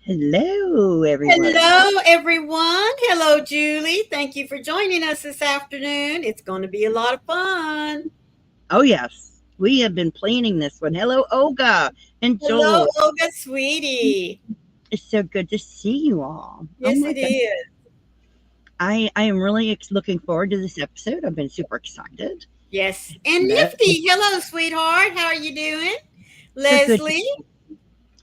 Hello, everyone. Hello, everyone. Hello, Julie. Thank you for joining us this afternoon. It's going to be a lot of fun. Oh, yes. We have been planning this one. Hello, Olga and Hello, Joel. Olga, sweetie. It's so good to see you all. Yes, oh, my it God. is. I am really looking forward to this episode. I've been super excited. Yes. And Nifty. Hello, sweetheart. How are you doing? Leslie.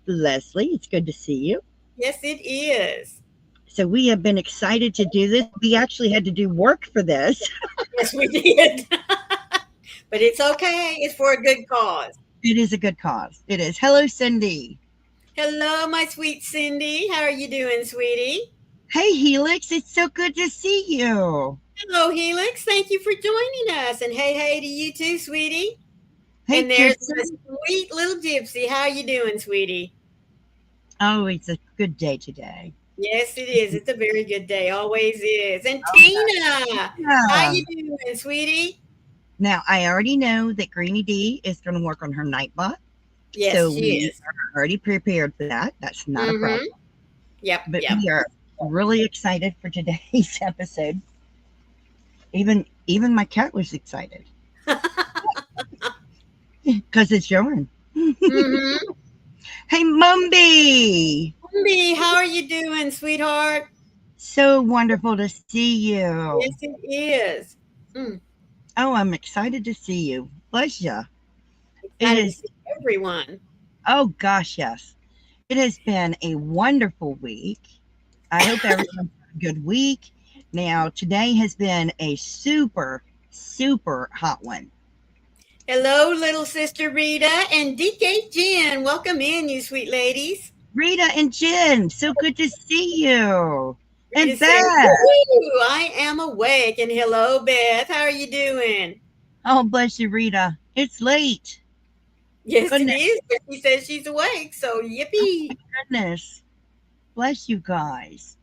Leslie, it's good to see you. Yes, it is. So we have been excited to do this. We actually had to do work for this. Yes, we did. But it's okay. It's for a good cause. It is a good cause. It is. Hello, Cindy. Hello, my sweet Cindy. How are you doing, sweetie? Hey, Helix. It's so good to see you. Hello, Helix. Thank you for joining us. And hey to you too, sweetie. Hey, and there's Kirsten. the sweet little Gypsy. How you doing, sweetie? Oh, it's a good day today. Yes, it is. It's a very good day. Always is. And Tina, how you doing, sweetie? Now, I already know that Greenie D is going to work on her Nightbot. Yes, so she we is. are already prepared for that. That's not a problem. Yep. But we are really excited for today's episode. Even my cat was excited. Because it's showing. Hey, Mumby. Mumby, how are you doing, sweetheart? So wonderful to see you. Yes, it is. Oh, I'm excited to see you. Bless you. Excited to see everyone. Oh, gosh, yes. It has been a wonderful week. I hope everyone's had a good week. Now, today has been a super, super hot one. Hello, little sister Rita and DK Jen. Welcome in, you sweet ladies. Rita and Jen, so good to see you. Rita and Beth. I am awake. And hello, Beth. How are you doing? Oh, bless you, Rita. It's late. Yes, it is. But she says she's awake, so yippee. Oh, my goodness. Bless you guys.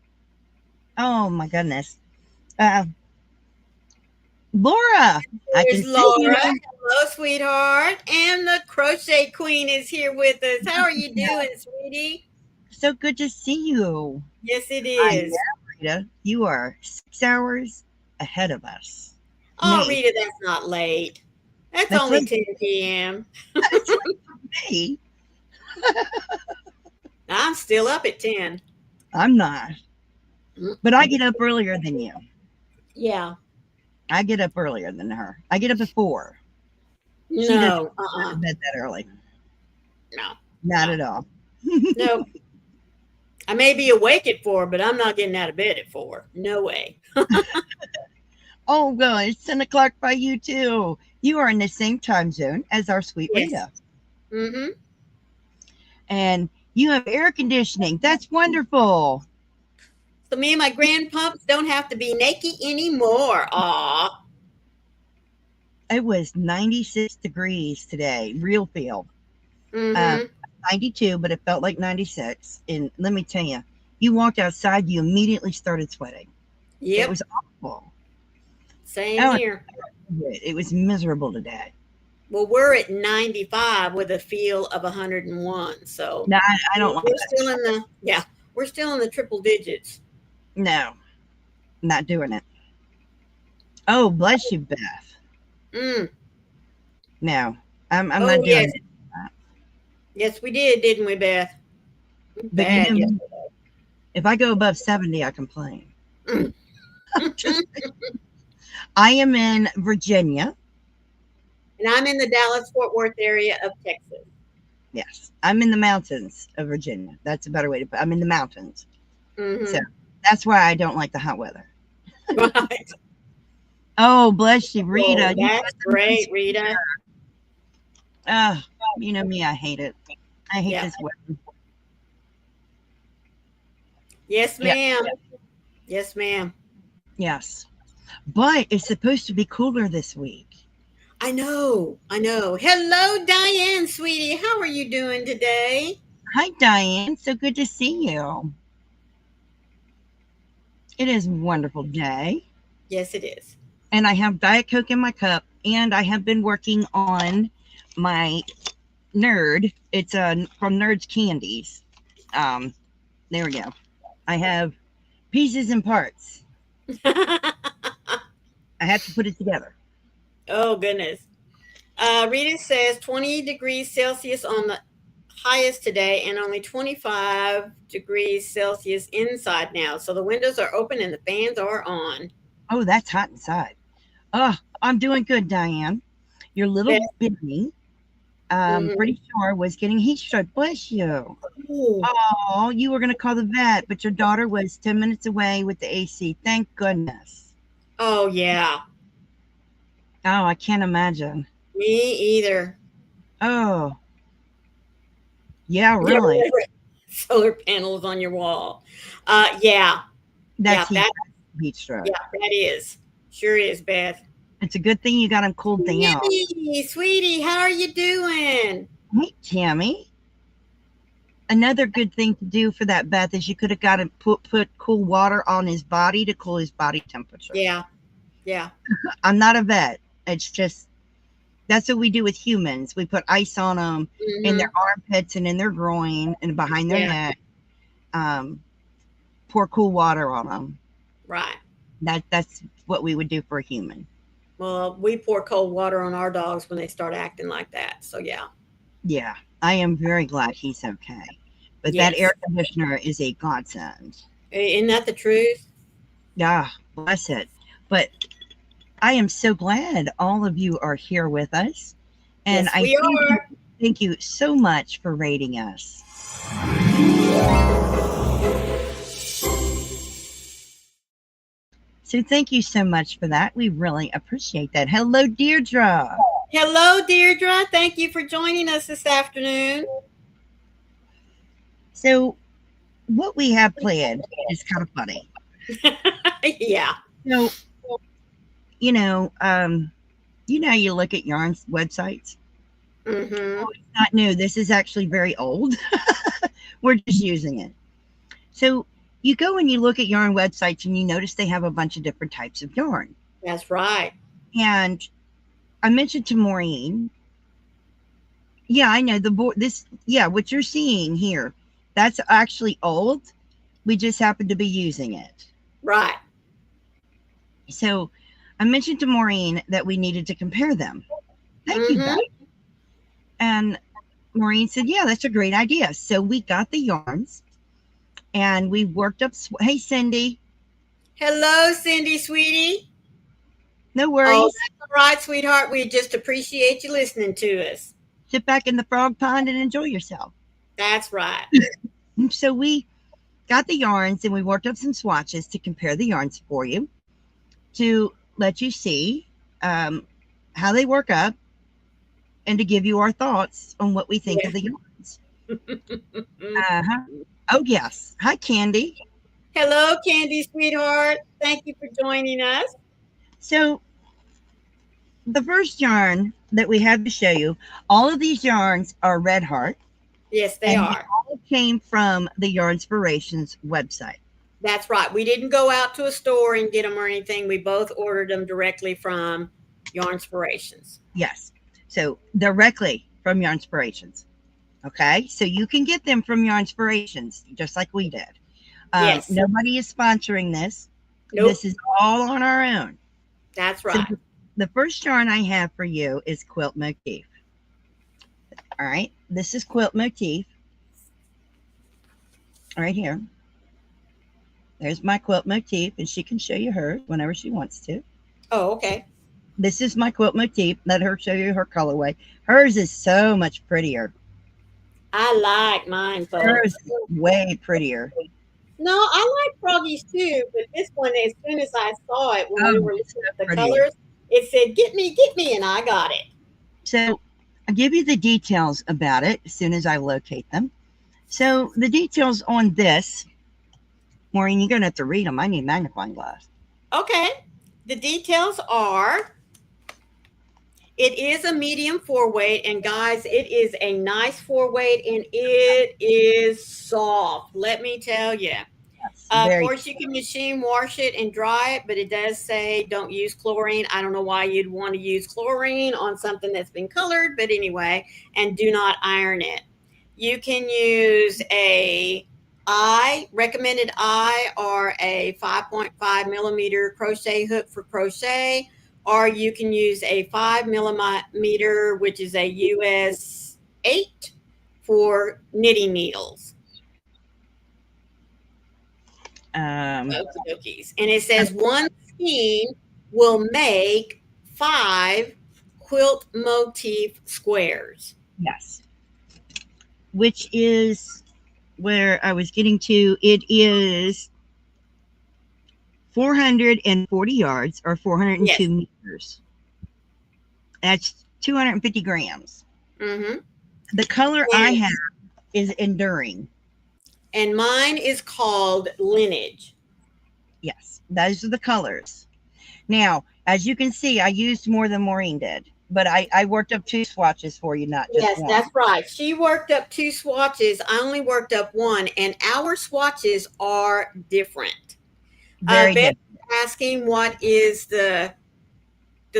Oh, my goodness. Laura. I can Laura. see you. Hello, sweetheart. And the Crochet Queen is here with us. How are you doing, sweetie? So good to see you. Yes, it is. I know, Rita. You are 6 hours ahead of us. Oh, Rita, that's not late. That's only late. 10 p.m. That's late for me. I'm still up at 10. I'm not. But I get up earlier than you. Yeah. I get up earlier than her. I get up at 4. No. She doesn't go to bed that early. No. Not at all. No. I may be awake at 4, but I'm not getting out of bed at 4. No way. Oh, God. It's 10 o'clock by you, too. You are in the same time zone as our sweet Rita. Mm-hmm. And you have air conditioning. That's wonderful. So me and my grandpumps don't have to be naked anymore. Aw. It was 96 degrees today, real feel. 92, but it felt like 96. And let me tell you, you walked outside, you immediately started sweating. Yep. It was awful. Same here. It was miserable today. Well, we're at 95 with a feel of 101. So no, I don't like we're that. We're still in the triple digits. No, not doing it. Oh, bless you, Beth. No, I'm not doing it. Yes, we did, didn't we, Beth? But if I go above 70, I complain. I am in Virginia. And I'm in the Dallas-Fort Worth area of Texas. Yes, I'm in the mountains of Virginia. That's a better way to put it. I'm in the mountains. So that's why I don't like the hot weather. Right. Oh, bless you, Oh, Rita. You that's got some nice. great, Rita. You know me, I hate it. I hate Yeah. this weather. Yes, Yeah, ma'am. Yes, ma'am. yes. But it's supposed to be cooler this week. I know. I know. Hello, Diane, sweetie. How are you doing today? Hi, Diane. So good to see you. It is a wonderful day. Yes, it is. And I have Diet Coke in my cup. And I have been working on my Nerd. It's from Nerd's Candies. Um, there we go. I have pieces and parts. I have to put it together. Oh, goodness. Rita says 20 degrees Celsius on the highest today and only 25 degrees Celsius inside now. So the windows are open and the fans are on. Oh, that's hot inside. Oh, I'm doing good, Diane. Your little Best. Benny, Mhm. pretty sure was getting heat stroke. Bless you. Ooh. Oh, you were going to call the vet, but your daughter was 10 minutes away with the AC. Thank goodness. Oh, yeah. Oh, I can't imagine. Me either. Oh, yeah, Yeah, really. solar panels on your wall. Yeah, That's yeah, heat, heat stroke. yeah, that is. Sure is, Beth. It's a good thing you got him cooled down. Sweetie, how are you doing? Hey, Tammy. Another good thing to do for that, Beth, is you could have got him put cool water on his body to cool his body temperature. Yeah, yeah. I'm not a vet. It's just that's what we do with humans. We put ice on them in their Hmm. armpits and in their groin and behind their Yeah, neck. Um, Pour cool water on them. right. That's what we would do for a human. Well, we pour cold water on our dogs when they start acting like that. So, yeah. Yeah, I am very glad he's okay. But that Yes. air conditioner is a godsend. Isn't that the truth? Yeah, bless it. But I am so glad all of you are here with us. And Yes, I we are. thank you so much for rating us. So thank you so much for that. We really appreciate that. Hello, Deirdre. Hello, Deirdre. Thank you for joining us this afternoon. So what we have planned is kind of funny. Yeah. So, you know, um, you look at yarns websites. Mm-hmm. It's not new. This is actually very old. We're just using it. So you go and you look at yarn websites and you notice they have a bunch of different types of yarn. That's right. And I mentioned to Maureen, yeah, I know the board. This, yeah, what you're seeing here, that's actually old. We just happen to be using it. Right. So I mentioned to Maureen that we needed to compare them. Thank you, Beth. Mm-hmm. And Maureen said, yeah, that's a great idea. So we got the yarns and we worked up. Hey, Cindy, Hello, Cindy, sweetie. no Oh, worries. that's all right, sweetheart. We just appreciate you listening to us. Sit back in the frog pond and enjoy yourself. That's right. So we got the yarns and we worked up some swatches to compare the yarns for you to let you see um, how they work up and to give you our thoughts on what we think Yeah. of the yarns. Uh-huh. Oh, yes. Hi, Candy. Hello, Candy, sweetheart. Thank you for joining us. So the first yarn that we have to show you, all of these yarns are Red Heart, Yes, they and they are. all came from the Yarnspirations website. That's right. We didn't go out to a store and get them or anything. We both ordered them directly from Yarnspirations. Yes. So directly from Yarnspirations. Okay. So you can get them from Yarnspirations, just like we did. Yes. Nobody is sponsoring this. Nope. This is all on our own. That's So right. the first yarn I have for you is Quilt Motif. All right. This is Quilt Motif right here. There's my Quilt Motif, and she can show you hers whenever she wants to. Oh, okay. This is my Quilt Motif. Let her show you her colorway. Hers is so much prettier. I like mine, Hers folks. is way prettier. No, I like froggies too, but this one, as soon as I saw it when we Oh, were it's looking so at the pretty. colors, it said, get me," and I got it. So I'll give you the details about it as soon as I locate them. So the details on this, Maureen, you're going to have to read them. I need a magnifying glass. Okay. The details are it is a medium four weight, and guys, it is a nice four weight, and it is soft. Let me tell you. Yes, Of very. course, you can machine wash it and dry it, but it does say don't use chlorine. I don't know why you'd want to use chlorine on something that's been colored, but anyway, and do not iron it. You can use a recommended or a 5.5 millimeter crochet hook for crochet, or you can use a 5 millimeter, which is a US 8 for knitting needles. Um, Okie dokies. And it says one skein will make 5 quilt motif squares. yes, which is where I was getting to. It is 440 yards or 402 Yes. meters. That's 250 grams. Mm-hmm. The color I And, have is enduring. and mine is called lineage. Yes, those are the colors. Now, as you can see, I used more than Maureen did, but I worked up two swatches for you, not just Yes, one. that's right. She worked up 2 swatches. I only worked up 1, and our swatches are different. Very Beth different. is asking what is the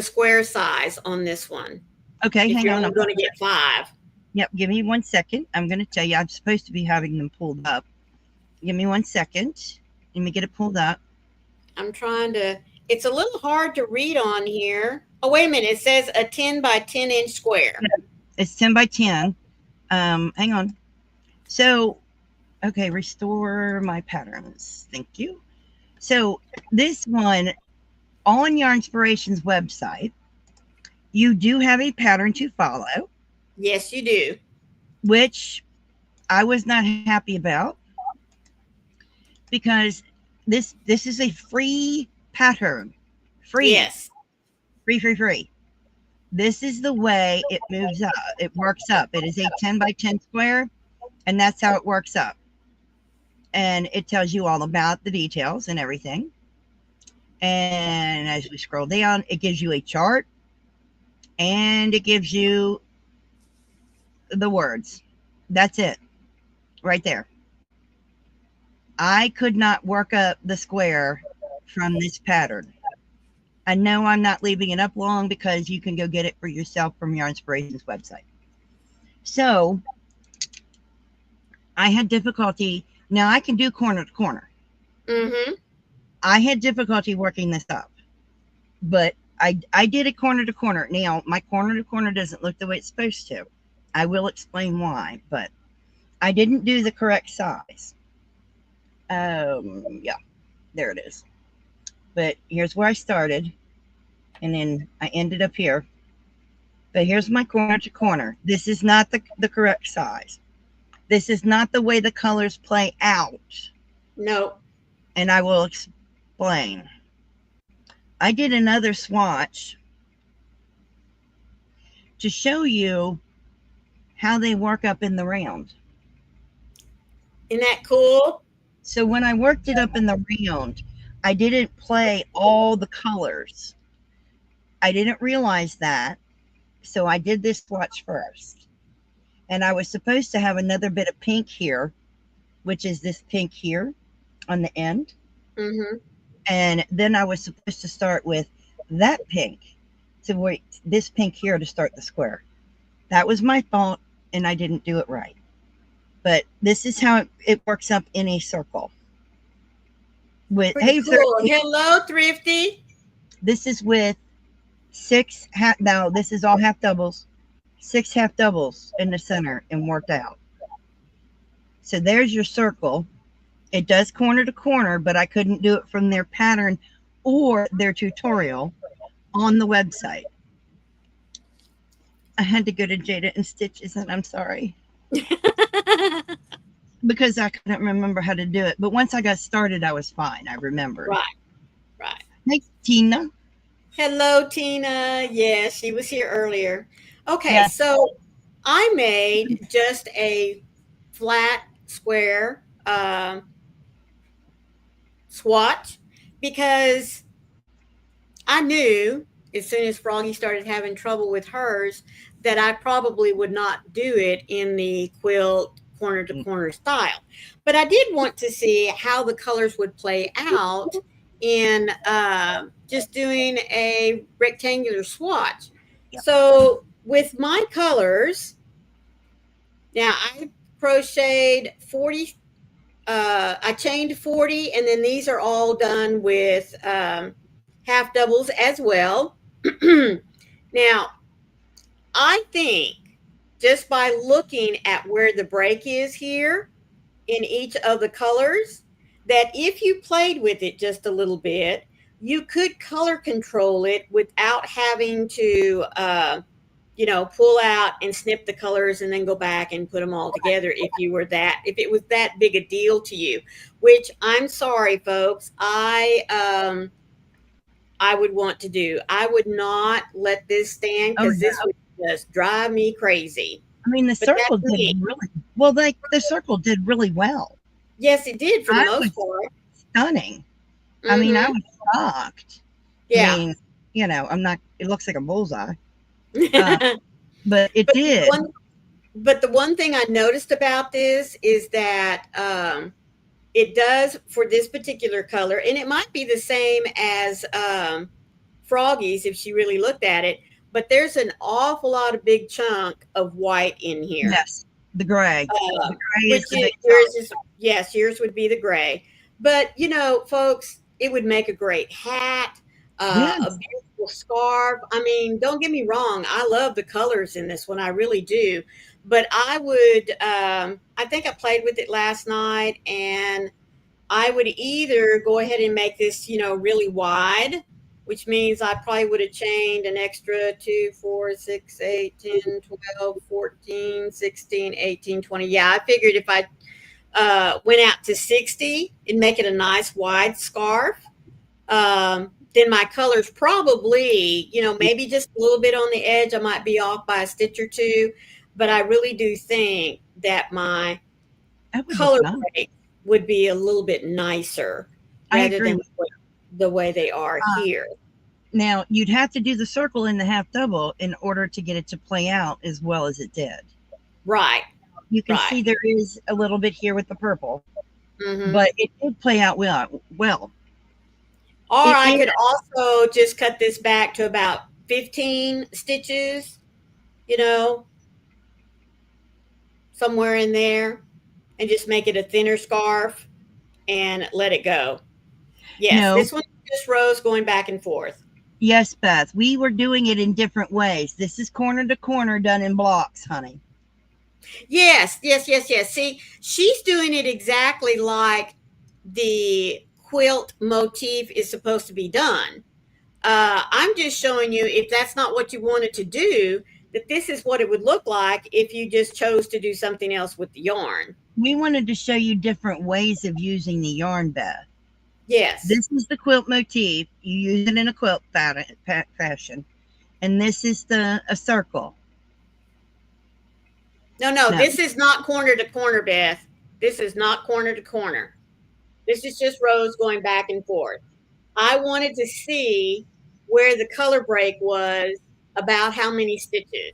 square size on this one. Okay, If hang you're on. only going to get 5. Yep, give me 1 second. I'm going to tell you, I'm supposed to be having them pulled up. Give me 1 second. Let me get it pulled up. I'm trying to. It's a little hard to read on here. Oh, wait a minute. It says a 10 by 10-inch square. It's 10 by 10. Hang on. So, okay, restore my patterns. Thank you. So, this one on Yarn Inspirations website, you do have a pattern to follow, Yes, you do. which I was not happy about because this is a free pattern. Free, Yes. free, free, free. This is the way it moves up. It works up. It is a 10 by 10 square, and that's how it works up. And it tells you all about the details and everything. And as we scroll down, it gives you a chart and it gives you the words. That's it right there. I could not work up the square from this pattern. I know I'm not leaving it up long because you can go get it for yourself from Yarn Inspirations website. So I had difficulty. Now I can do corner to corner. Mm-hmm. I had difficulty working this up, but I did it corner to corner. Now my corner to corner doesn't look the way it's supposed to. I will explain why, but I didn't do the correct size. Yeah, there it is. But here's where I started, and then I ended up here. But here's my corner to corner. This is not the correct size. This is not the way the colors play out. No. And I will explain. I did another swatch to show you how they work up in the round. Isn't that cool? So when I worked it up in the round, I didn't play all the colors. I didn't realize that. So I did this swatch first. And I was supposed to have another bit of pink here, which is this pink here on the end. Mm-hmm. And then I was supposed to start with that pink to wait this pink here to start the square. That was my fault, and I didn't do it right. But this is how it works up in a circle. With Pretty hey, cool. Thrifty, Hello, Thrifty. this is with six half. Now this is all half doubles, 6 half doubles in the center and worked out. So there's your circle. It does corner to corner, but I couldn't do it from their pattern or their tutorial on the website. I had to go to Jada and Stitches, and I'm sorry. because I couldn't remember how to do it. But once I got started, I was fine. I remembered. Right, right. Hey, Tina. Hello, Tina. Yeah, she was here earlier. Okay, Yeah. so I made just a flat square swatch because I knew as soon as Froggy started having trouble with hers that I probably would not do it in the quilt corner to corner style. But I did want to see how the colors would play out in just doing a rectangular swatch. Yep. So with my colors, now I crocheted 40, I chained 40, and then these are all done with half doubles as well. Now, I think just by looking at where the break is here in each of the colors, that if you played with it just a little bit, you could color control it without having to, pull out and snip the colors and then go back and put them all together if it was that big a deal to you, which I'm sorry, folks, I would want to do. I would not let this stand Oh, because no. this would just drive me crazy. I mean, the But circle that's did me. really well. Like the circle did really well. Yes, it did for the I was most part. stunning. I mean, I Mm-hmm. was shocked. I Yeah. mean, I'm not. It looks like a bullseye, uh, but but it the did. one but the one thing I noticed about this is that it does for this particular color, and it might be the same as Froggy's if she really looked at it, but there's an awful lot of big chunk of white in here. Yes, the gray. The gray Which is the is, big yours chunk. is, yes, yours would be the gray. But, folks, it would make a great hat, a Yes, beautiful scarf. I mean, don't get me wrong. I love the colors in this one. I really do. But I think I played with it last night, and I would either go ahead and make this, really wide, which means I probably would have chained an extra 2, 4, 6, 8, 10, 12, 14, 16, 18, 20. Yeah, I figured if I went out to 60 and make it a nice wide scarf, then my colors probably, maybe just a little bit on the edge. I might be off by a stitch or two, but I really do think that my that would look color nice. break would be a little bit nicer I rather agree. than the way they are here. Now you'd have to do the circle in the half double in order to get it to play out as well as it did. Right, You can right. see there is a little bit here with the purple, Hmm. but it did play out well. Well, Or it I is. could also just cut this back to about 15 stitches, you know, somewhere in there, and just make it a thinner scarf and let it go. Yes, No, this one's just rows going back and forth. yes, Beth. We were doing it in different ways. This is corner to corner done in blocks, honey. Yes, yes, yes, yes. See, she's doing it exactly like the quilt motif is supposed to be done. I'm just showing you if that's not what you wanted to do, that this is what it would look like if you just chose to do something else with the yarn. We wanted to show you different ways of using the yarn, Beth. Yes. This is the quilt motif. You use it in a quilt fashion. And this is a circle. No, no, No, this is not corner to corner, Beth. This is not corner to corner. This is just rows going back and forth. I wanted to see where the color break was about how many stitches.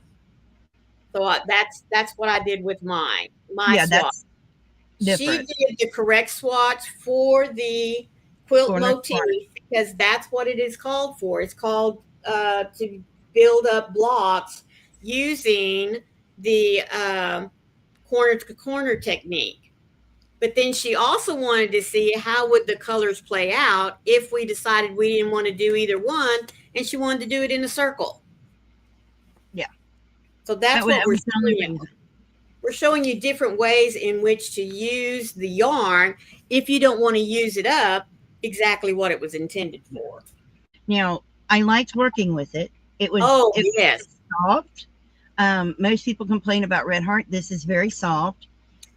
So that's what I did with my yeah, swatch. that's She different. did the correct swatch for the quilt Corner to corner. motif because that's what it is called for. It's called to build up blocks using the corner to corner technique. But then she also wanted to see how would the colors play out if we decided we didn't want to do either one, and she wanted to do it in a circle. Yeah, So that's that what we're was the only showing you. reason. We're showing you different ways in which to use the yarn if you don't want to use it up exactly what it was intended for. Now, I liked working with it. Oh, It yes. was soft. Most people complain about Red Heart. This is very soft.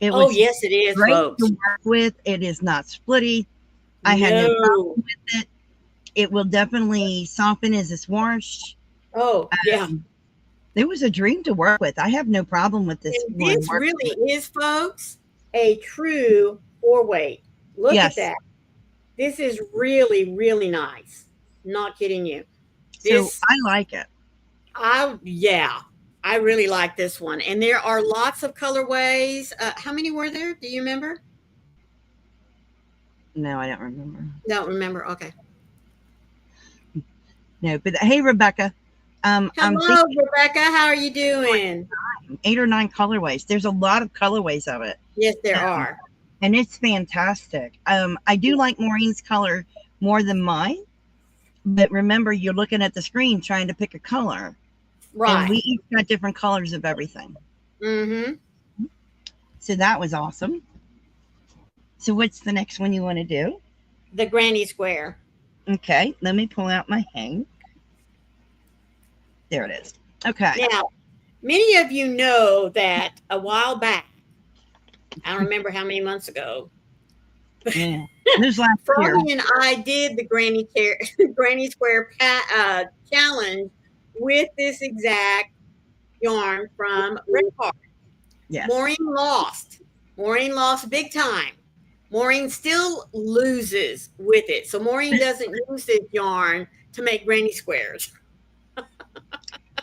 It Oh, was yes, it is, great to folks. work with. It is not splitty. I had no No. problem with it. It will definitely soften as it's washed. Oh, yeah. It was a dream to work with. I have no problem with this And one this working with. really is, folks, a true 4-weight. Look at Yes. that. This is really, really nice. Not kidding you. So This, I like it. yeah, I really like this one. And there are lots of colorways. How many were there? Do you remember? No, I don't remember. Don't remember. Okay. No, but hey, Rebecca, I'm Hello, thinking Rebecca. How are you doing? 8 or 9 colorways. There's a lot of colorways of it, Yes, there um, are. and it's fantastic. I do like Maureen's color more than mine, but remember, you're looking at the screen trying to pick a color, and Right. we each got different colors of everything. Mm-hmm. So that was awesome. So what's the next one you want to do? The granny square. Okay, let me pull out my hang. There it is. Okay. Now, many of you know that a while back, I don't remember how many months ago, Yeah. This last year. Froggy and I did the granny square challenge with this exact yarn from Red Heart. Yes. Maureen lost. Maureen lost big time. Maureen still loses with it. So Maureen doesn't use this yarn to make granny squares.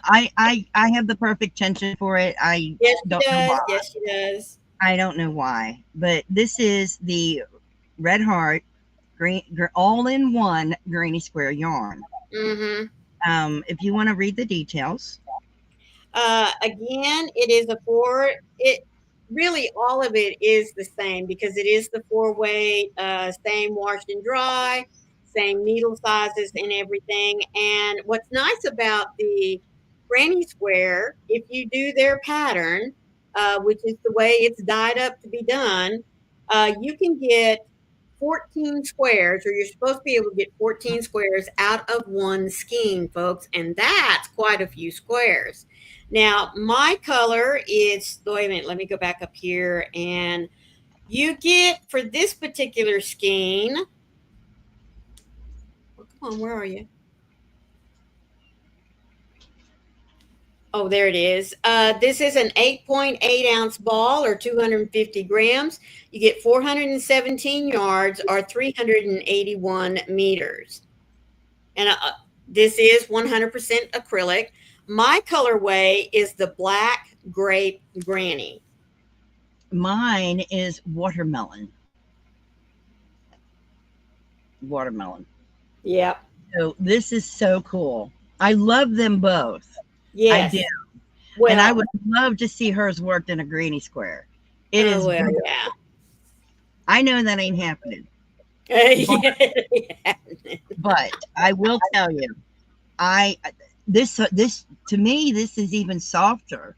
I have the perfect tension for it. I Yes, she don't know does. why. Yes, she does. I don't know why. But this is the Red Heart all in one granny square yarn. Mm-hmm. If you want to read the details. Again, it is a four. It really all of it is the same because it is the 4-weight, same wash and dry, same needle sizes and everything. And what's nice about the granny square, if you do their pattern, which is the way it's dyed up to be done, you can get 14 squares, or you're supposed to be able to get 14 squares out of one skein, folks, and that's quite a few squares. Now, my color is, wait a minute, let me go back up here. And you get, for this particular skein, oh, come on, where are you? Oh, there it is. This is an 8.8 ounce ball or 250 grams. You get 417 yards or 381 meters. And this is 100% acrylic. My colorway is the black grape granny. Mine is watermelon. Watermelon. Yep. So this is so cool. I love them both. I Yes. do. Well, And I would love to see hers worked in a granny square. It oh, is well, beautiful. yeah. I know that ain't happening. But I will tell you, I this to me this is even softer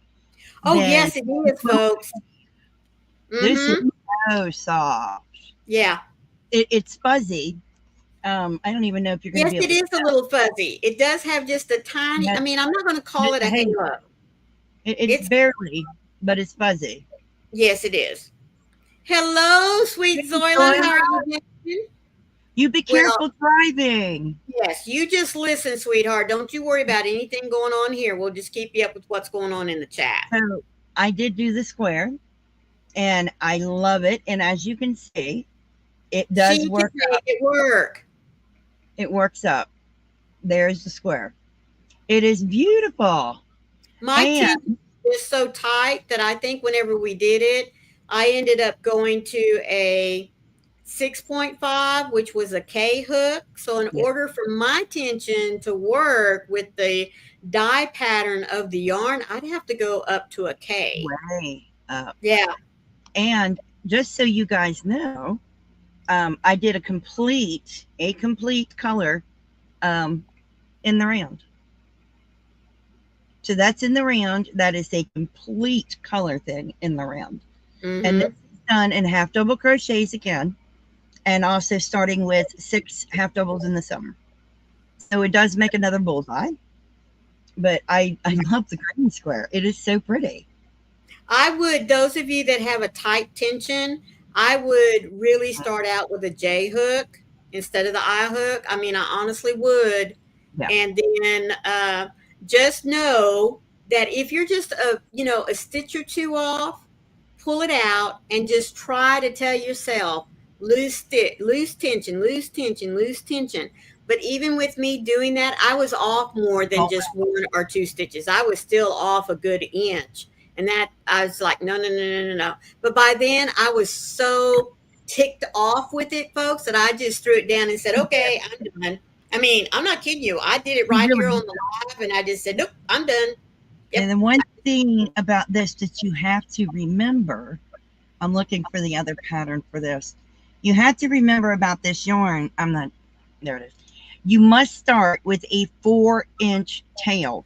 Oh, than yes, it is, folks. this is Mm-hmm. so soft. Yeah. It's fuzzy. I don't even know if you're going to Yes, be it able to is a little fuzzy. It does have just a tiny, tell. I mean, I'm not going to call Just it a a halo. halo. It's It's, barely, but it's fuzzy. yes, it is. Hello, sweet Zoila. How are you doing? You be Well, careful driving. yes, you just listen, sweetheart. Don't you worry about anything going on here. We'll just keep you up with what's going on in the chat. So I did do the square, and I love it. And as you can see, it She does can work make up. it work. It works up. There's the square. It is beautiful. My And tension is so tight that I think whenever we did it, I ended up going to a 6.5, which was a K hook. So in yeah, order for my tension to work with the dye pattern of the yarn, I'd have to go up to a K. way up. Yeah. And just so you guys know, I did a complete color in the round. So that's in the round. That is a complete color thing in the round. And this Mm-hmm. is done in half double crochets again, and also starting with 6 half doubles in the summer. So it does make another bullseye. But I love the green square. It is so pretty. I would, those of you that have a tight tension, I would really start out with a J hook instead of the I hook. I mean, I honestly would. Yeah. And then just know that if you're just a stitch or two off, pull it out and just try to tell yourself, lose tension, lose tension, lose tension. But even with me doing that, I was off more than just 1 or 2 stitches. I was still off a good inch. And that I was like, no, no, no, no, no, no. But by then I was so ticked off with it, folks, that I just threw it down and said, okay, I'm done. I mean, I'm not kidding you. I did it right here on the live, and I just said, nope, I'm done. Yep. And the one thing about this that you have to remember, I'm looking for the other pattern for this. You have to remember about this yarn. There it is. You must start with a 4-inch tail.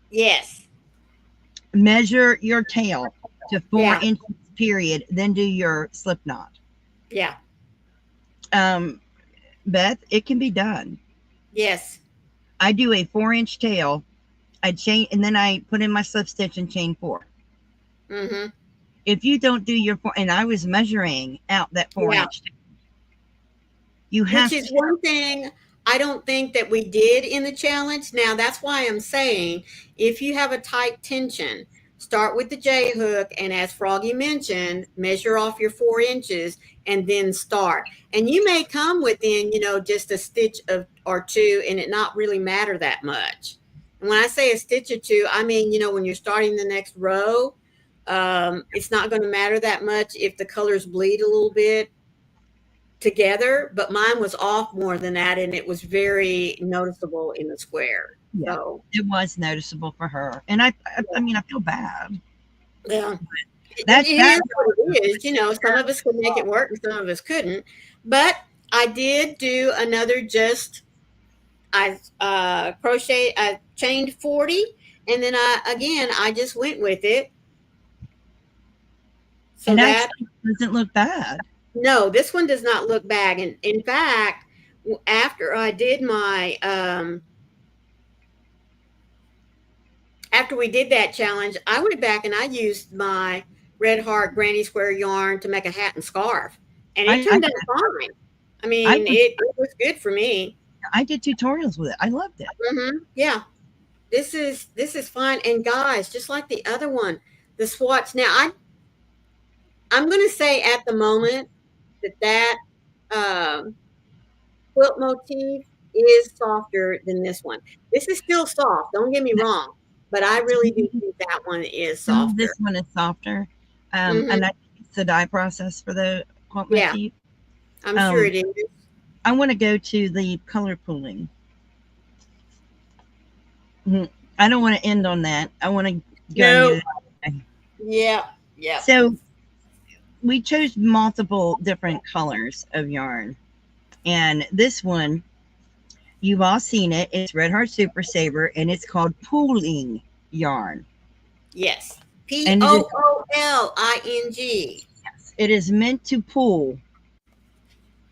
Yes. Measure your tail to 4 inches, period. Then do your slip knot. Yeah. Beth, it can be done. Yes. I do a 4-inch tail. I chain, and then I put in my slip stitch and chain 4. Mm-hmm. If you don't do your 4, and I was measuring out that 4-inch tail. You have Which is one thing I don't think that we did in the challenge. Now, that's why I'm saying, if you have a tight tension, start with the J hook, and as Froggy mentioned, measure off your 4 inches and then start. And you may come within, just a stitch or two, and it not really matter that much. And when I say a stitch or two, I mean, when you're starting the next row, it's not going to matter that much if the colors bleed a little bit together, but mine was off more than that, and it was very noticeable in the square. Yeah, so it was noticeable for her, and I mean, I feel bad. Yeah, it is what it is. Some of us could make it work and some of us couldn't, but I did do another I chained 40, and then I just went with it. So and that doesn't look bad. No, this one does not look bad. And in fact, after I did my, after we did that challenge, I went back and I used my Red Heart Granny Square yarn to make a hat and scarf. And it turned out fine. I mean, it was good for me. I did tutorials with it. I loved it. Mm-hmm. Yeah. This is fine. And guys, just like the other one, the swatch. Now, I'm going to say at the moment, that quilt motif is softer than this one. This is still soft, don't get me wrong, but I really do think that one is softer. This one is softer, and I think it's the dye process for the quilt motif. I'm sure it is. I want to go to the color pooling. I don't want to end on that. I want to go. Yeah. So we chose multiple different colors of yarn, and this one, you've all seen it. It's Red Heart Super Saver, and it's called pooling yarn. Yes, POOLING. Yes, it is meant to pool.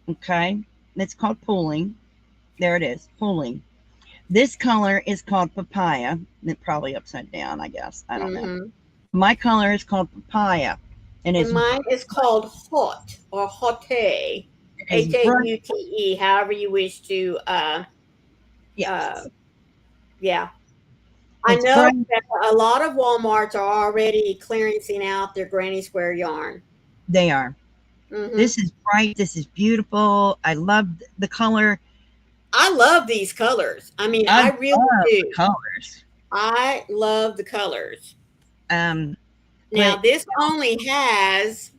Okay, it's called pooling. There it is, pooling. This color is called papaya. It's probably upside down, I guess. I don't know. My color is called papaya. And mine is called hot or hotte, HAUTE, however you wish to. Yeah. I know that a lot of Walmarts are already clearancing out their Granny Square yarn. They are. This is bright. This is beautiful. I love the color. I love these colors. I mean, I really do. The colors. I love the colors. Now, this only has,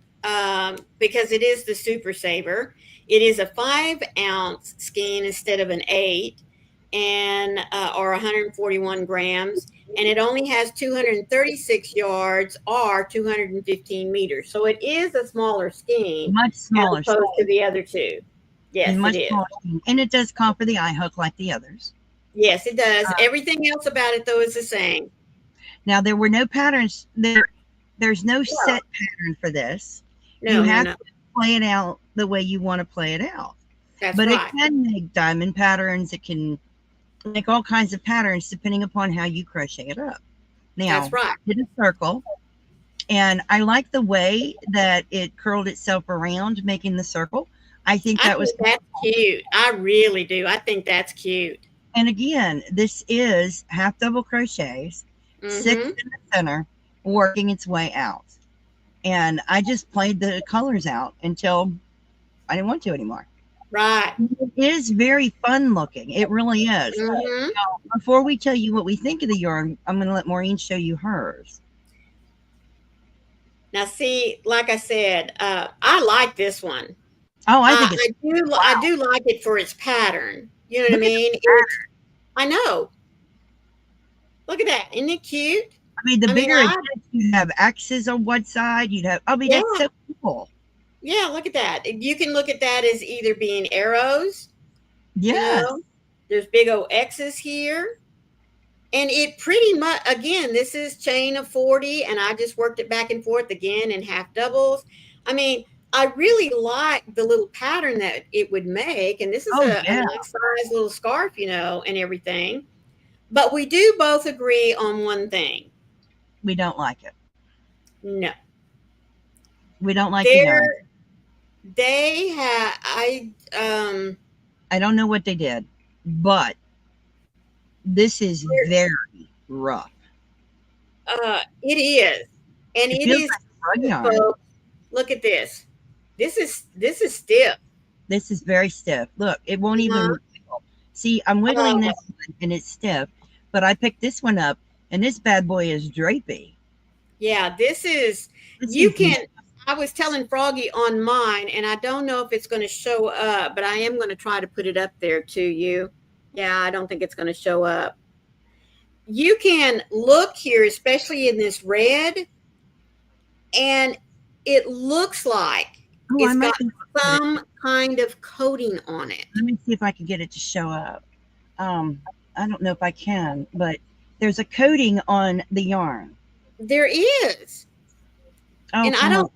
because it is the Super Saver, it is a 5-ounce skein instead of an 8, and or 141 grams, and it only has 236 yards or 215 meters. So it is a smaller skein, much smaller, as opposed to the other two. Yes, much it is. Smaller, and it does call for the eye hook like the others. Yes, it does. Everything else about it, though, is the same. Now, there were no patterns there. There's no set pattern for this. You have to play it out the way you want to play it out. That's but right. It can make diamond patterns. It can make all kinds of patterns depending upon how you crochet it up. Now, that's right. Hit a circle, And I like the way that it curled itself around, making the circle. I think I that was think that's cute. I really do. I think that's cute. And again, this is half double crochets, 6 Mm-hmm. in the center, working its way out. And I just played the colors out until I didn't want to anymore. Right. It is very fun looking. It really is. Mm-hmm. Before we tell you what we think of the yarn, I'm going to let Maureen show you hers. Now, see, like I said, I like this one. Oh, I I, think it's I do. I wow. do like it for its pattern. You know what I Look at mean? It's. I know. Look at that. Isn't it cute? I mean, the I mean, bigger it gets, you'd have X's on one side. You'd have, I mean, yeah, that's so cool. yeah. Look at that. You can look at that as either being arrows. You Yes. know, there's big old X's here. And it pretty much, again, this is chain of 40, and I just worked it back and forth again in half doubles. I mean, I really like the little pattern that it would make. And this is Oh, a yeah. nice size little scarf, you know, and everything. But we do both agree on one thing. We don't like it. No. We don't like the yarn. They're, they have, I don't know what they did, but this is very rough. it is. And It it feels is, like rug yarn. folks, look at this. This is stiff. This is very stiff. Look, it won't even Uh, wiggle. See, I'm wiggling this one and it's stiff, but I picked this one up and this bad boy is drapey. yeah, this is, This you is can, I was telling Froggy on mine, and I don't know if it's going to show up, but I am going to try to put it up there to you. Yeah, I don't think it's going to show up. You can look here, especially in this red, and it looks like oh, I it's might got be, some kind of coating on it. let me see if I can get it to show up. I don't know if I can, but there's a coating on the yarn. There is. Oh, And I come on. don't,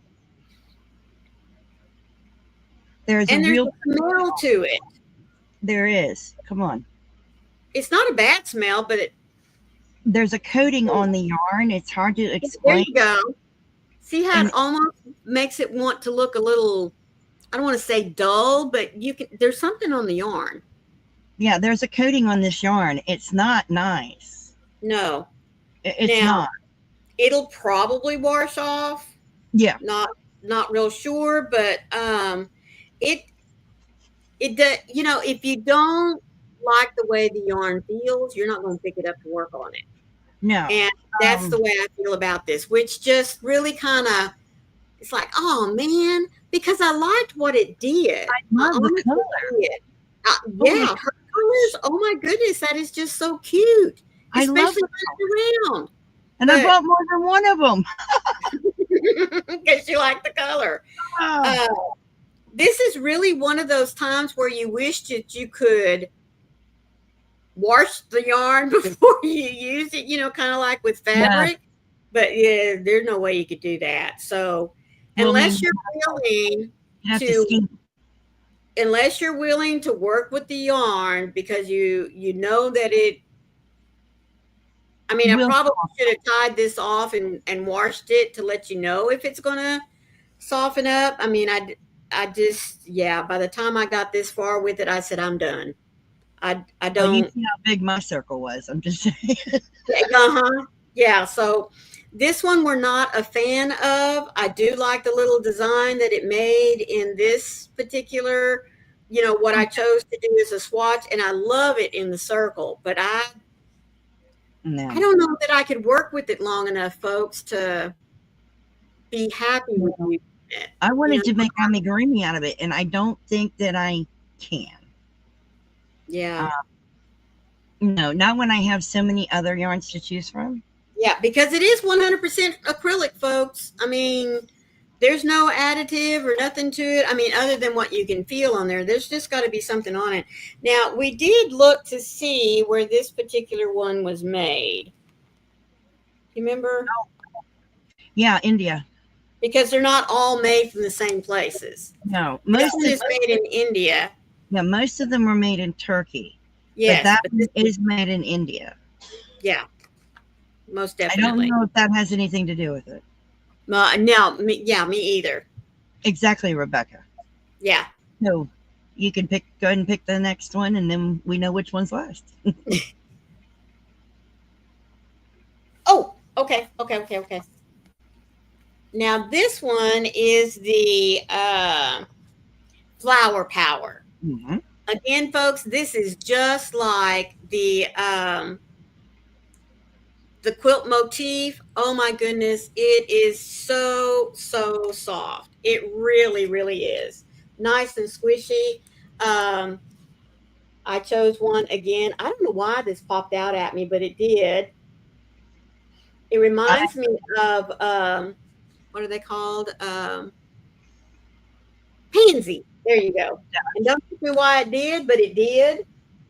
There's a and there's real, a smell to it. there is. Come on. It's not a bad smell, but it, There's a coating on the yarn. It's hard to there explain. you go. See how And it almost makes it want to look a little, I don't want to say dull, but you can, there's something on the yarn. yeah, there's a coating on this yarn. It's not nice. No. It's Now, not. it'll probably wash off. Yeah. Not real sure, but it does, you know, if you don't like the way the yarn feels, you're not going to pick it up to work on it. No. And that's the way I feel about this, which just really kind of, it's like, oh man, because I liked what it did. I love the honestly color. did. my Yeah, her colors. Oh my goodness, that is just so cute, I love especially them. around. And I But bought more than one of them. because you like the color. Oh, This is really one of those times where you wish that you could wash the yarn before you use it, you know, kind of like with fabric. But yeah, there's no way you could do that. So well, unless maybe you're willing you have to to, steam. unless you're willing to work with the yarn because you know that it, I mean, I Will probably should have tied this off and washed it to let you know if it's going to soften up. I mean, I just, yeah, by the time I got this far with it, I said, I'm done. I Well, you don't. see how big my circle was. I'm just saying. Uh-huh. Yeah. So this one we're not a fan of. I do like the little design that it made in this particular, you know, what I chose to do as a swatch, and I love it in the circle, but I No. don't know that I could work with it long enough, folks, to be happy with using it. I wanted You to make amigurumi out of it, and I don't think that I can. Yeah. No, not when I have so many other yarns to choose from. Yeah, because it is 100% acrylic, folks. I mean, there's no additive or nothing to it. I mean, other than what you can feel on there, there's just got to be something on it. Now, we did look to see where this particular one was made. You remember? Yeah, India. Because they're not all made from the same places. No, This one is made in India. yeah, most of them were made in Turkey. Yes, but that but one is made in India. yeah, most I definitely. don't know if that has anything to do with it. No, me either. Exactly, Rebecca. Yeah. So you can go ahead and pick the next one, and then we know which one's last. Oh, okay. Now this one is the flower power. Mm-hmm. Again, folks, this is just like the quilt motif. Oh my goodness, it is so soft. It really is nice and squishy. Um, I chose one again. I don't know why this popped out at me, but it did. It I, reminds me of what are they called? Pansy. There you go. And don't ask me why it did, but it did. This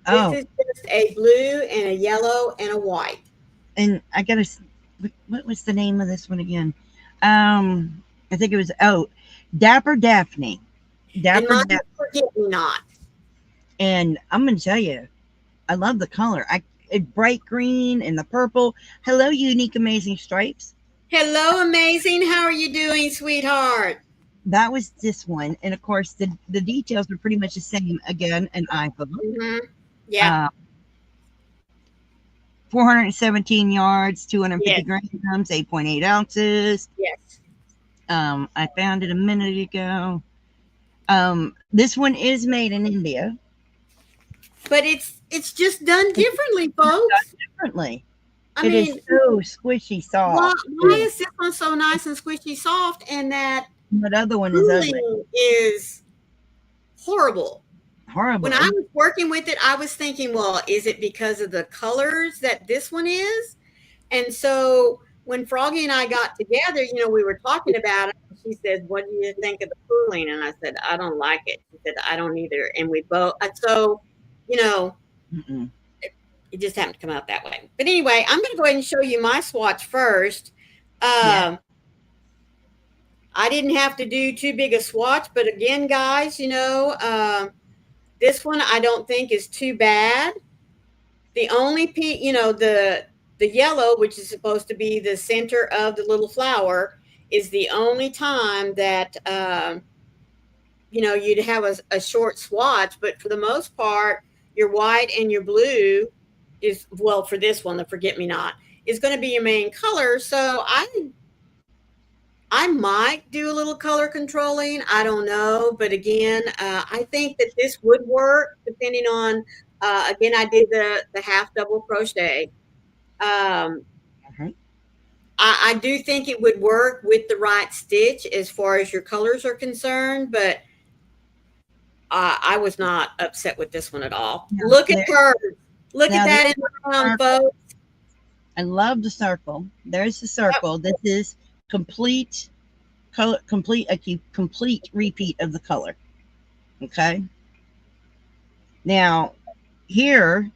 oh, is just a blue and a yellow and a white. and I gotta. What was the name of this one again? I think it was Dapper Daphne. And Dapper mine Daphne. is forget me not. And I'm gonna tell you, I love the color. Bright green and the purple. Hello, unique, amazing stripes. Hello, amazing. How are you doing, sweetheart? That was this one, and of course the details were pretty much the same. Again, an iPhone. Mm-hmm. Yeah. Uh, 417 yards, 250 Yes. grams, 8.8 ounces. Yes. I found it a minute ago. This one is made in India. But it's just done It's differently, done folks. differently. I It is mean, so squishy why soft. why is this one so nice and squishy soft and that That other one is ugly. cooling is horrible? When I Horrible. was working with it, I was thinking, well, is it because of the colors that this one is? And so when Froggy and I got together, we were talking about it. She said, "What do you think of the cooling?" And I said, "I don't like it." She said, "I don't either." And we both, so, you know, Mm-mm. it just happened to come out that way. But anyway, I'm going to go ahead and show you my swatch first. Yeah. Um, I didn't have to do too big a swatch, but again, guys, this one I don't think is too bad. The only the yellow, which is supposed to be the center of the little flower, is the only time that you'd have a short swatch. But for the most part, your white and your blue is, well, for this one, the forget me not, is going to be your main color. So I might do a little color controlling. I don't know, but again, I think that this would work depending on. Again, I did the half double crochet. Um, Uh-huh. I do think it would work with the right stitch as far as your colors are concerned, but I was not upset with this one at all. Now, Look at her. Look at now there's that in the round, our, folks. I love the circle. There's the Yep. circle. This is complete color, complete repeat of the color. Okay. Now here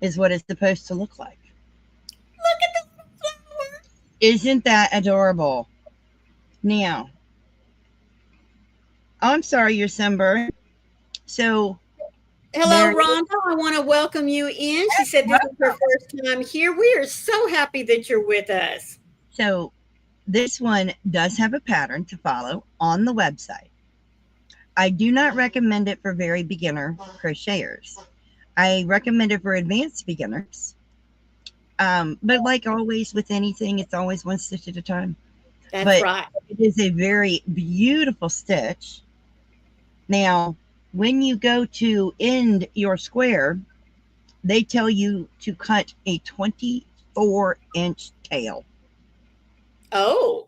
is what it's supposed to look like. Look at the flower. Isn't that adorable? Now, oh, I'm sorry, you're sunburned. So Hello, there. Rhonda. I want to welcome you in. She said this is her first time here. We are so happy that you're with us. So this one does have a pattern to follow on the website. I do not recommend it for very beginner crocheters. I recommend it for advanced beginners. But like always with anything, it's always one stitch at a time. That's But right. it is a very beautiful stitch. Now, when you go to end your square, they tell you to cut a 24-inch tail. Oh,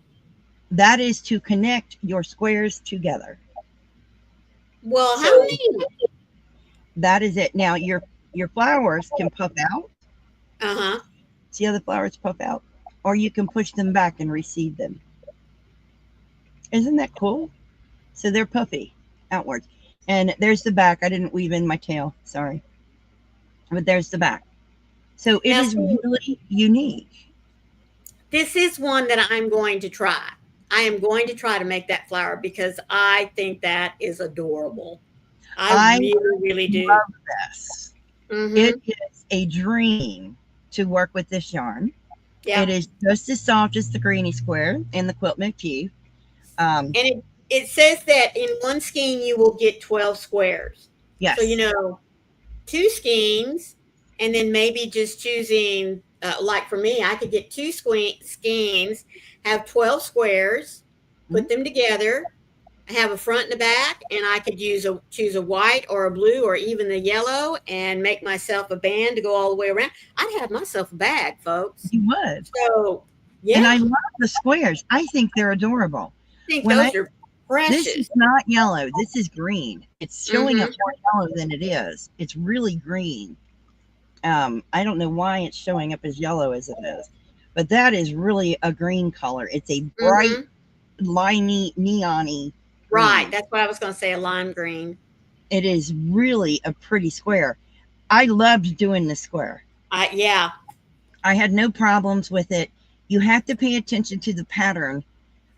That is to connect your squares together. well, how So neat. that is it. Now your flowers can puff out. Uh-huh. See how the flowers puff out? Or you can push them back and receive them. Isn't that cool? So they're puffy outwards. And there's the back. I didn't weave in my tail. Sorry. But there's the back. So it Now, is see, really unique. this is one that I'm going to try. I am going to try to make that flower because I think that is adorable. I I really do. love this. Mm-hmm. It is a dream to work with this yarn. Yeah. It is just as soft as the Greenie Square and the Quilt McHugh. And it says that in one skein you will get 12 squares. So, Yes. two skeins, and then maybe just choosing, like for me, I could get two skeins, have 12 squares, put Mhm. them together, have a front and a back, and I could choose a white or a blue or even the yellow and make myself a band to go all the way around. I'd have myself a bag, folks. You would. So, yeah, And I I love the squares. I think they're adorable. think When I those are This is precious. not yellow. This is green. It's showing up Mm-hmm. more yellow than it is. It's really green. I don't know why it's showing up as yellow as it is, but that is really a green color. It's a bright, Mm-hmm. limey, neon-y Right. green. That's what I was going to say, a lime green. It is really a pretty square. I loved doing the square. Yeah. I had no problems with it. You have to pay attention to the pattern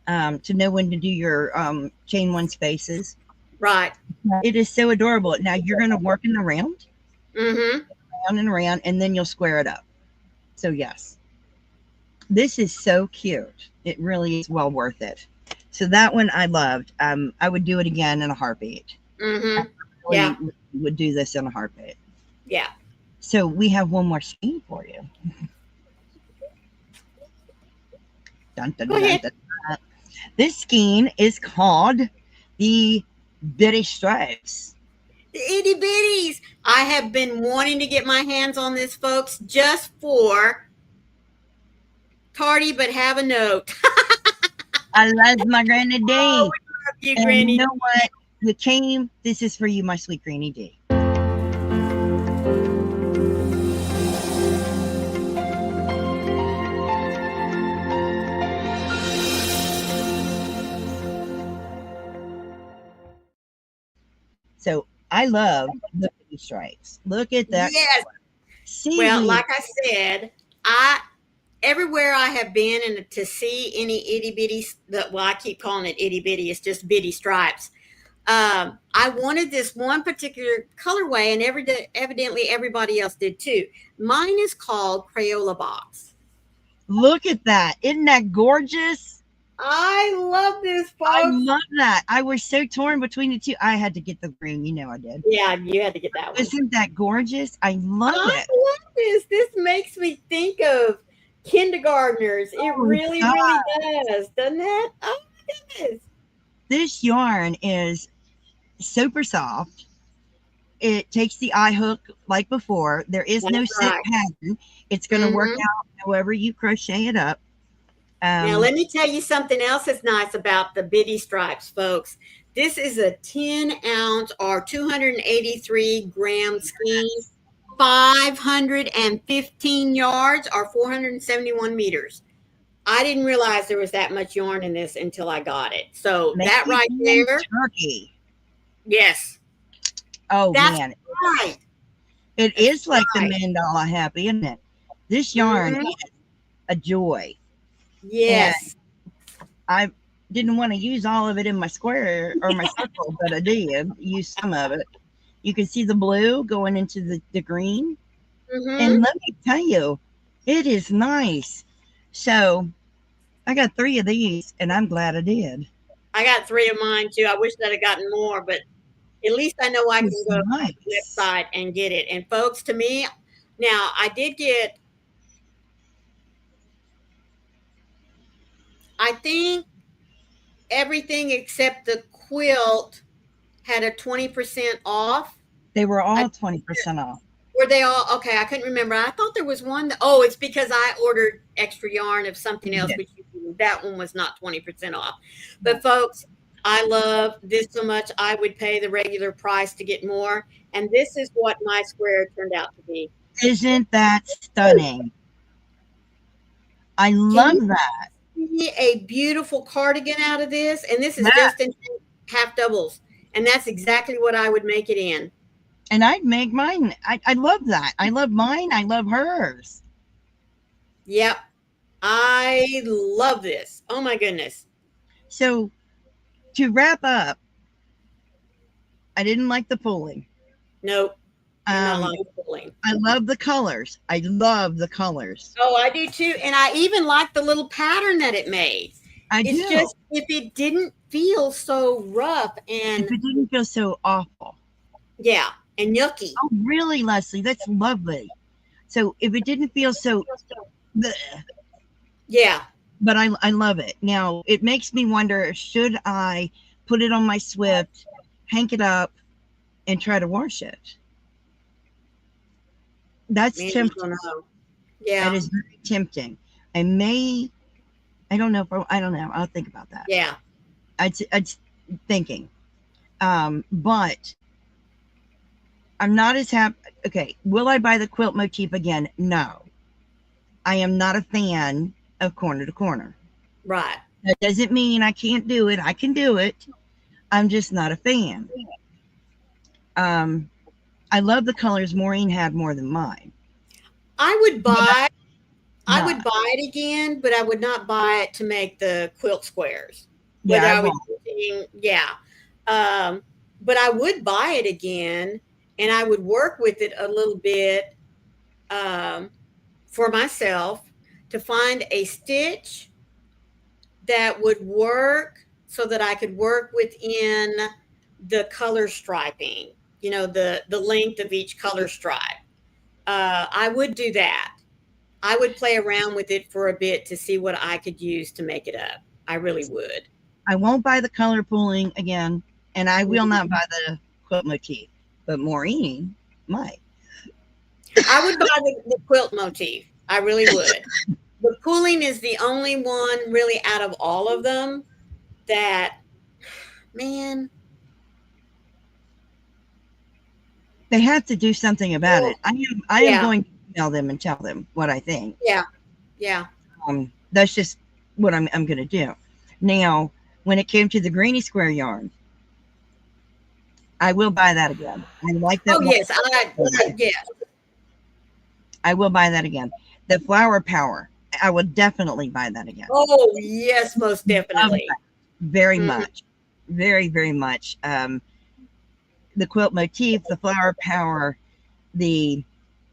to know when to do your chain one spaces. Right. It is so adorable. Now you're going to work in the Mm-hmm. round and around, and then you'll square it up. So yes, this is so cute. It really is well worth it. So that one I loved. I would do it again in a heartbeat. I Mm-hmm. Yeah. really would do this in a heartbeat. Yeah. So we have one more skein for you. Dun, dun, Go dun, ahead. dun, dun. This skein is called the Bitty Stripes. The itty bitties. I have been wanting to get my hands on this, folks, just for tardy but have a note. I love my Granny Oh, D. we love you, And you Granny. know what? You came. This is for you, my sweet Granny D. So I love the Bitty Stripes. Look at that. Yes. Well, See, like I said, I everywhere I have been and to see any itty bitty, well, I keep calling it itty bitty. It's just bitty stripes. I wanted this one particular colorway, and evidently everybody else did too. Mine is called Crayola Box. look at that. Isn't that gorgeous? I love this, I folks. love that. I was so torn between the two. I had to get the green. You know I did. Yeah, you had to get that one. Isn't that gorgeous? I love I it. love this. This makes me think of kindergartners. It Oh, it really, does. really does, doesn't it? Oh my goodness. This yarn is super soft. It takes the eye hook like before. There is no That's set right. pattern. It's going to work Hmm. out however you crochet it up. Now, Um, let me tell you something else that's nice about the bitty stripes, folks. This is a 10-ounce or 283-gram skein, 515 yards or 471 meters. I didn't realize there was that much yarn in this until I got it. So Made that right in there, Turkey. yes, Oh that's man, right. it That's is like the right. mandala happy, isn't it? This yarn Hmm. is a joy, and Yes. I didn't want to use all of it in my square or my circle, but I did use some of it. You can see the blue going into the green, and Hmm. let me tell you, it is nice. So I got 3 of these, and I'm glad I did. I got three of mine too. I wish I'd have gotten more, but at least I know I can It's go to the nice. website and get it. And folks, to me, now I did get, I think everything except the quilt had a 20% off. They were I all 20% off. Were they all okay? I couldn't remember. I thought there was one. Oh, it's because I ordered extra yarn of something You else, did. which that one was not 20% off. But folks, I love this so much. I would pay the regular price to get more. And this is what my square turned out to be. Isn't that stunning? I Can love you that. see a beautiful cardigan out of this? And this is Yeah. just in half doubles. And that's exactly what I would make it in. And I'd make mine. I love that. I love mine. I love hers. Yep. I love this. Oh my goodness. So to wrap up, I didn't like the pulling. Nope. and not like pulling. I love the colors. I love the colors. Oh, I do too. And I even like the little pattern that it made. I It's do. just if it didn't feel so rough and If it didn't feel so awful. yeah, and yucky. Oh, really, Leslie? That's lovely. So if it didn't feel so, bleh, Yeah. but I love it. Now it makes me wonder: should I put it on my Swift, hang it up, and try to wash it? That's Man, I tempting. don't know. That Yeah. is very tempting. I may. I don't know. I don't know. I'll think about that. Yeah. I'd thinking. But I'm not as happy. Okay, will I buy the quilt motif again? No. I am not a fan of corner to corner. Right. That doesn't mean I can't do it. I can do it. I'm just not a fan. I love the colors Maureen had more than mine. I would buy I would Not. buy it again, but I would not buy it to make the quilt squares. Yeah, Whether I I was won't. using, yeah. But I would buy it again and I would work with it a little bit for myself to find a stitch that would work so that I could work within the color striping, the length of each color stripe. I would do that. I would play around with it for a bit to see what I could use to make it up. I really would. I won't buy the color pooling again, and I will not buy the quilt motif. But Maureen might. I would buy the quilt motif. I really would. The pooling is the only one really out of all of them that, man. They have to do something about it. I am Yeah. going to email them and tell them what I think. Yeah. Yeah. That's just what I'm going to do. Now, when it came to the greeny square yarn, I will buy that again. I like that. Oh, yes. Yes. I will buy that again. The flower power, I will definitely buy that again. Oh, yes, most definitely. Very much. Very, very much. The quilt motif, the flower power, the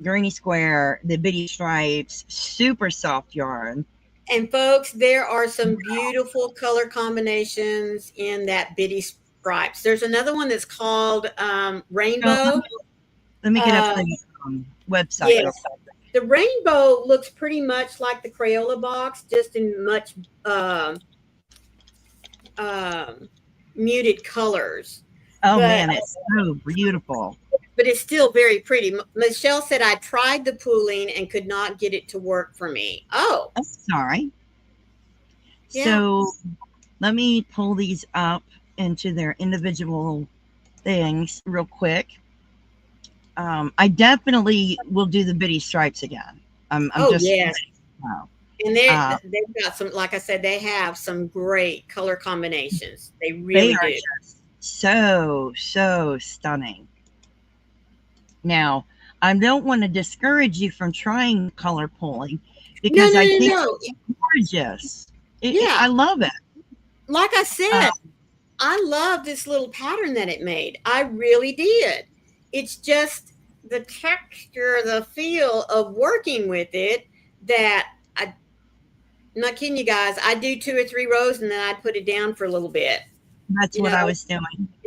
greeny square, the bitty stripes, super soft yarn. And folks, there are some beautiful color combinations in that bitty stripes. There's another one that's called Rainbow. Let me get up the website. Yes. The rainbow looks pretty much like the Crayola box, just in much muted colors. Oh, man, it's so beautiful. But it's still very pretty. Michelle said, I tried the pooling and could not get it to work for me. Oh. I'm sorry. Yeah. So let me pull these up into their individual things real quick. I definitely will do the bitty stripes again. Yes. Wow. And they've got some, like I said, they have some great color combinations. They really do. Just so stunning. Now, I don't want to discourage you from trying color pulling because I think it's gorgeous. I love it. Like I said, I love this little pattern that it made. I really did. It's just the texture, the feel of working with it that I'm not kidding you guys. I do 2 or 3 rows and then I'd put it down for a little bit. That's what I was doing.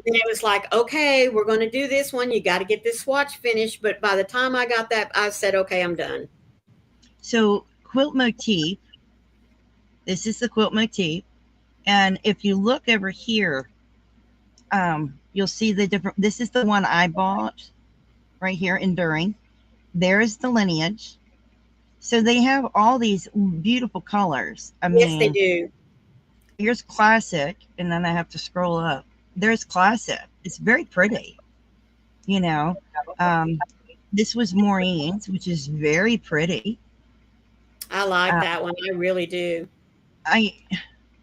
And it was like, okay, we're going to do this one. You got to get this swatch finished. But by the time I got that, I said, okay, I'm done. So quilt motif. This is the quilt motif. And if you look over here, you'll see the different. This is the one I bought right here, Enduring. There's the lineage. So they have all these beautiful colors. I mean, yes, they do. Here's classic, and then I have to scroll up. There's classic. It's very pretty. This was Maureen's, which is very pretty. I like that one. I really do.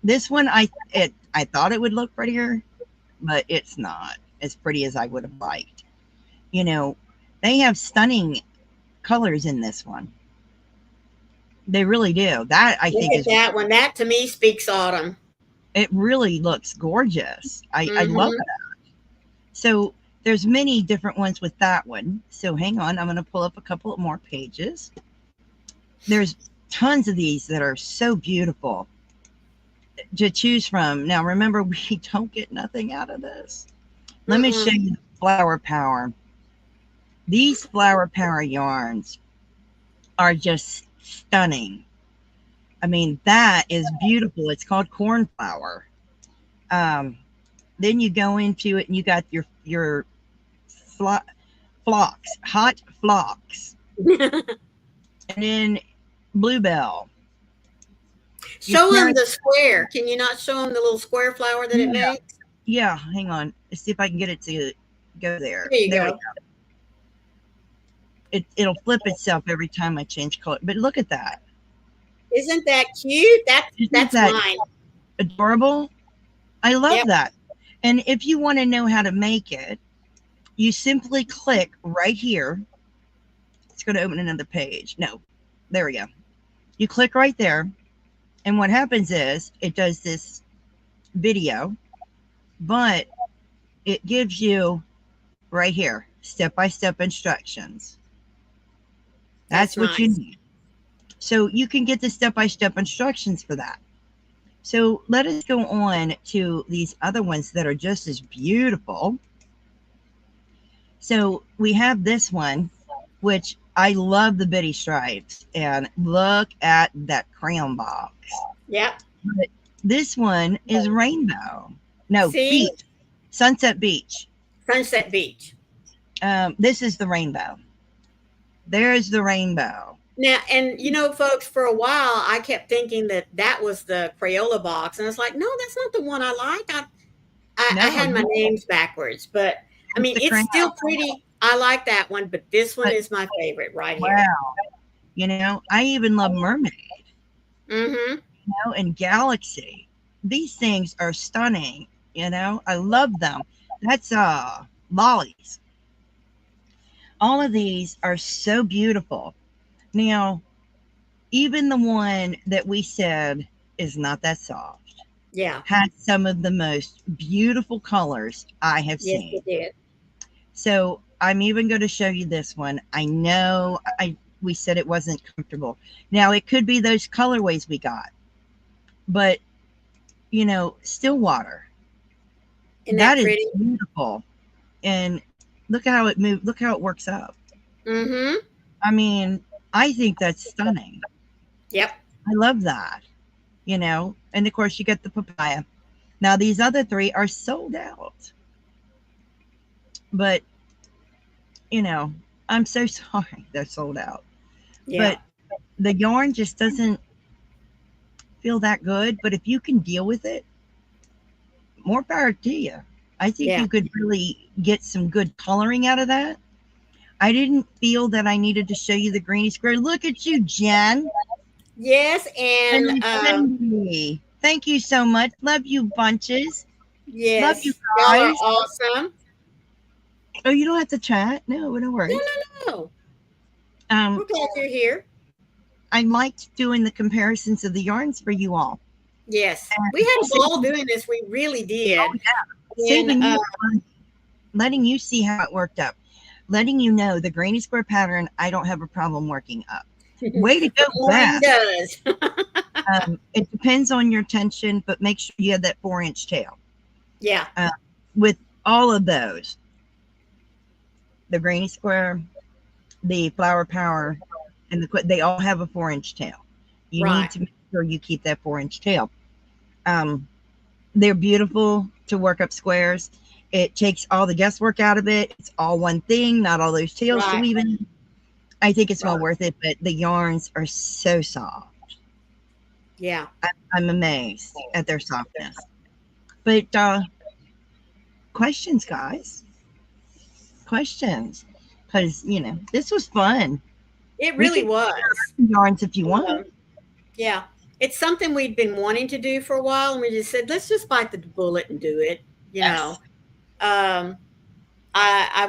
This one, I thought it would look prettier, but it's not as pretty as I would have liked. They have stunning colors in this one. They really do. That I think is that one. That to me speaks autumn. It really looks gorgeous. I love that. So there's many different ones with that one. So hang on, I'm going to pull up a couple more pages. There's tons of these that are so beautiful to choose from. Now, remember, we don't get nothing out of this. Let me show you the Flower Power. These Flower Power yarns are just stunning. I mean, that is beautiful. It's called cornflower. Then you go into it and you got your flocks, hot flocks, and then bluebell. Show them the square. Can you not show them the little square flower that it makes? Yeah, hang on. Let's see if I can get it to go there. There you We go. go. It'll flip itself every time I change color. But look at that. Isn't that cute? That's that mine. Adorable. I love that. And if you want to know how to make it, you simply click right here. It's going to open another page. No, there we go. You click right there. And what happens is it does this video, but it gives you right here, step-by-step instructions. That's what you need. So you can get the step-by-step instructions for that. So let us go on to these other ones that are just as beautiful. So we have this one, which I love the bitty stripes. And look at that crayon box. Yep. But this one is rainbow. No, beach. Sunset Beach. Sunset Beach. This is the rainbow. There's the rainbow. Now, and you know, folks, for a while, I kept thinking that was the Crayola box. And I was like, no, that's not the one I like. I had my names backwards. But, I mean, it's still pretty. I like that one. But this one is my favorite right here. Wow. You know, I even love Mermaid. Mm-hmm. You know, and Galaxy. These things are stunning. You know, I love them. That's lollies. All of these are so beautiful. Now, even the one that we said is not that soft, had some of the most beautiful colors I have seen. Yes, it did. So I'm even going to show you this one. I know we said it wasn't comfortable. Now, it could be those colorways we got, but, you know, Stillwater. Isn't that pretty? Is beautiful. And look how it moved. Look how it works up. Mm-hmm. I mean, I think that's stunning. Yep. I love that. You know, and of course you get the papaya. Now these other three are sold out. But, you know, I'm so sorry they're sold out. Yeah. But the yarn just doesn't feel that good. But if you can deal with it, more power to you. I think you could really get some good coloring out of that. I didn't feel that I needed to show you the greeny square. Look at you, Jen. Yes, and thank you so much. Love you bunches. Yes. Love you guys. Y'all are awesome. Oh, you don't have to chat? No, don't worry. No. We're glad you're here. I liked doing the comparisons of the yarns for you all. Yes. We had a ball doing this. We really did. Oh, yeah. Saving you, letting you see how it worked up. Letting you know the granny square pattern, I don't have a problem working up. Way to go, Maureen does. It depends on your tension, but make sure you have that 4-inch tail. Yeah. With all of those, the granny square, the flower power, and they all have a 4-inch tail. You need to make sure you keep that 4-inch tail. They're beautiful to work up squares. It takes all the guesswork out of it. It's all one thing, not all those tails to weave in. I think it's well worth it, but the yarns are so soft. Yeah. I'm amazed at their softness. But questions, guys. Questions. Because, you know, this was fun. It really was. Yarns if you want. Yeah. It's something we'd been wanting to do for a while, and we just said, let's just bite the bullet and do it, you know. I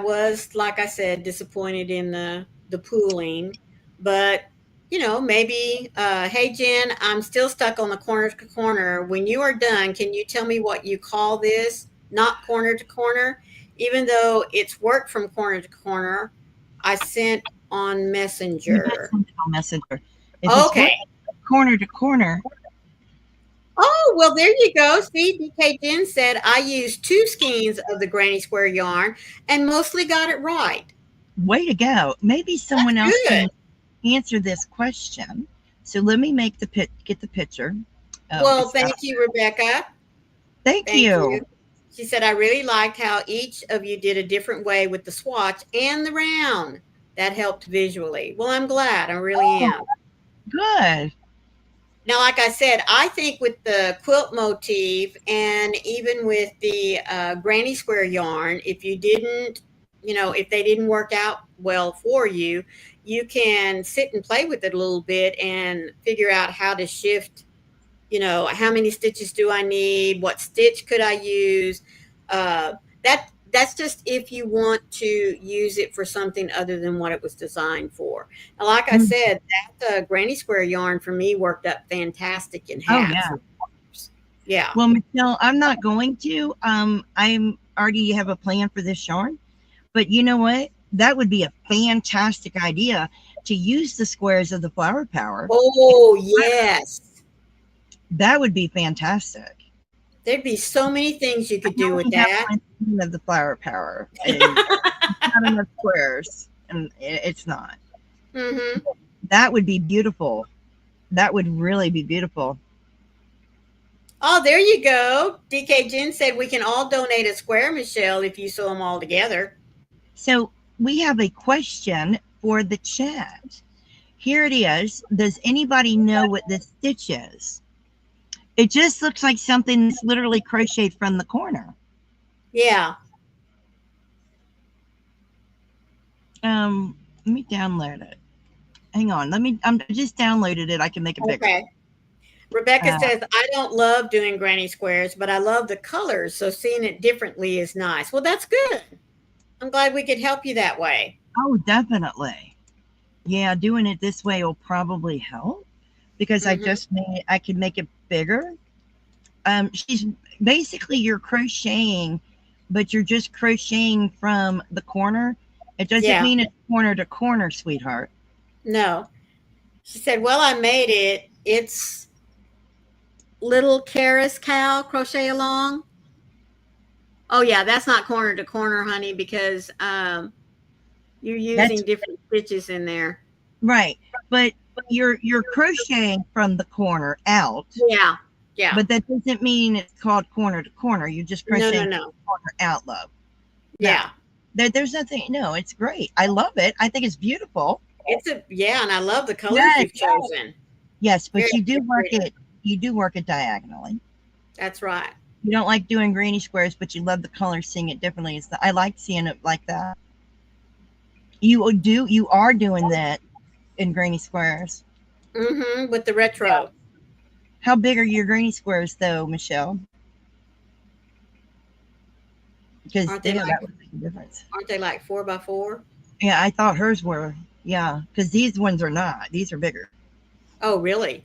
was, like I said, disappointed in the pooling, but you know, maybe, hey Jen, I'm still stuck on the corner to corner. When you are done, can you tell me what you call this? Not corner to corner. Even though it's worked from corner to corner, I sent on You just Messenger. send it on Messenger. If it's Okay. working corner to corner, Oh, well, there you go. See, DK Jen said I used 2 skeins of the granny square yarn and mostly got it right. way to go. Maybe That's someone else good. can answer this question. So let me make get the picture. Oh, Well, it's not. thank you, Rebecca. Thank Thank you. you. She said, I really liked how each of you did a different way with the swatch and the round. That helped visually. Well, I'm glad. I really Oh, am. good. Now, like I said, I think with the quilt motif and even with the granny square yarn, if you didn't, if they didn't work out well for you, you can sit and play with it a little bit and figure out how to shift, how many stitches do I need? What stitch could I use? Uh, that's just if you want to use it for something other than what it was designed for. Now, like I Mm. said, that granny square yarn for me worked up fantastic in Oh hats. yeah. Yeah. Well, Michelle, I'm not going to. I'm already have a plan for this yarn, but you know what? That would be a fantastic idea to use the squares of the flower power. Oh, yes. That would be fantastic. There'd be so many things you I could do with only have that. one skein of the flower power, and not enough squares, and it's not. Hmm. That would be beautiful. That would really be beautiful. Oh, there you go. DK Jen said we can all donate a square, Michelle, if you sew them all together. So we have a question for the chat. Here it is. Does anybody know what this stitch is? It just looks like something that's literally crocheted from the corner. Yeah. Let me download it. Hang on. I'm just downloaded it. I can make it bigger. Okay. Rebecca Uh, says, I don't love doing granny squares, but I love the colors. So seeing it differently is nice. Well, that's good. I'm glad we could help you that way. oh, definitely. Yeah, doing it this way will probably help because Hmm. I can make it bigger. She's basically you're crocheting, but you're just crocheting from the corner. It doesn't Yeah. mean it's corner to corner, sweetheart. No. She said, well, I made it. It's little Karis cow crochet along. Oh, yeah. That's not corner to corner, honey, because you're That's using different stitches in there. right. But you're crocheting from the corner out, Yeah. Yeah. but that doesn't mean it's called corner to corner. You're just No, no, crocheting from no. the corner out, love. No. Yeah. There's nothing. No, it's great. I love it. I think it's beautiful. Yeah. And I love the colors Yes. you've chosen. Yes, Very but you do work creative. it. You do work it diagonally. That's right. You don't like doing granny squares, but you love the colors, seeing it differently. I like seeing it like that. You are doing that in granny squares. Mm-hmm. With the Yeah. retro. How big are your granny squares though, Michelle? Because Aren't they yeah, like that would make a difference. 4x4? Yeah, I thought hers were. Yeah, because these ones are not. These are bigger. Oh, really?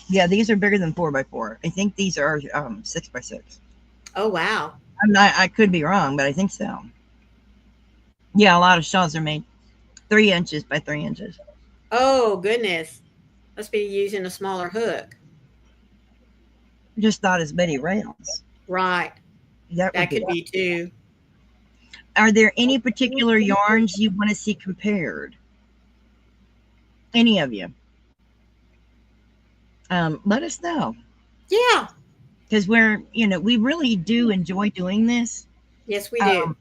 Yeah, these are bigger than 4x4. I think these are 6x6. Oh, wow. I'm not. I could be wrong, but I think so. Yeah, a lot of shawls are made 3 inches by 3 inches. Oh, goodness. Must be using a smaller hook. Just not as many rails. Right. That would That be. could be too. Are there any particular yarns you want to see compared? Any of you? Let us know Yeah. because we really do enjoy doing this. Yes, we do. Um,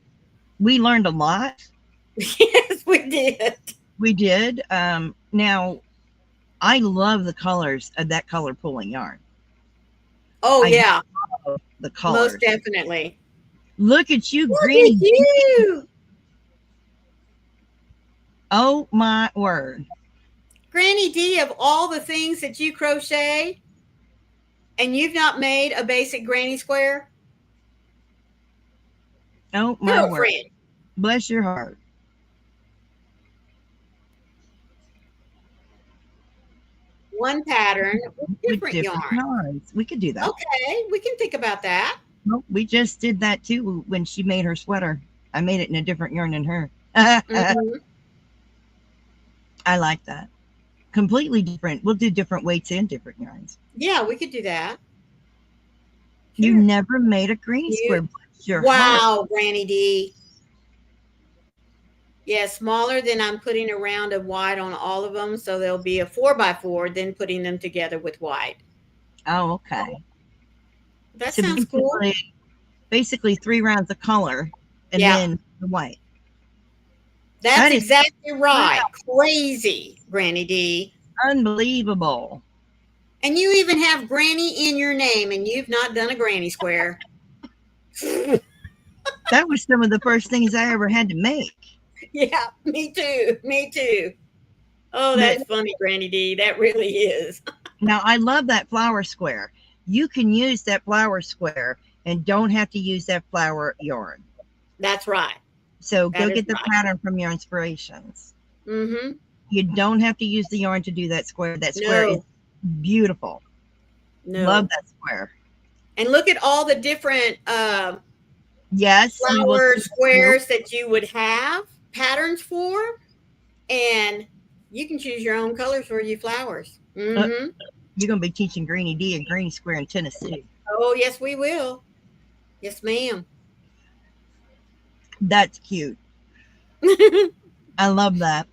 we learned a lot. Yes, we did. We did. Now, I love the colors of that color pulling yarn. Oh, I yeah. love the Most colors. definitely. Look at you, Look at Granny. you. Oh my word. Granny D, of all the things that you crochet, and you've not made a basic granny square? Oh my word. Girlfriend. Bless your heart. One pattern with With different different yarn. yarns. We could do that. Okay, we can think about that. Well, we just did that too when she made her sweater. I made it in a different yarn than her. Mm-hmm. I like that. Completely different. We'll do different weights and different yarns. Yeah, we could do that. You Sure. never made a granny You, square. Bless your heart. wow, Granny D. Yeah, smaller than I'm putting a round of white on all of them. So there'll be a 4x4, then putting them together with white. Oh, okay. That So sounds cool. basically 3 rounds of color and Yeah, then the white. that's That is exactly right. Crazy, Granny D. unbelievable. And you even have Granny in your name, and you've not done a Granny square. That was some of the first things I ever had to make. Yeah, me too. Me too. Oh, But that's funny, Granny D. That really is. now I love that flower square. You can use that flower square and don't have to use that flower yarn. That's right. So That go is get the right. pattern from your inspirations. Mm-hmm. You don't have to use the yarn to do that square. That square is No, beautiful. Love no. that square. And look at all the different Yes, we will flower see you. squares that you would have patterns for, and you can choose your own colors for your flowers. Uh, Mm-hmm. you're gonna be teaching Greenie D a Greenie Square in Tennessee. Oh, yes, we will. Yes, ma'am. That's cute. I love that.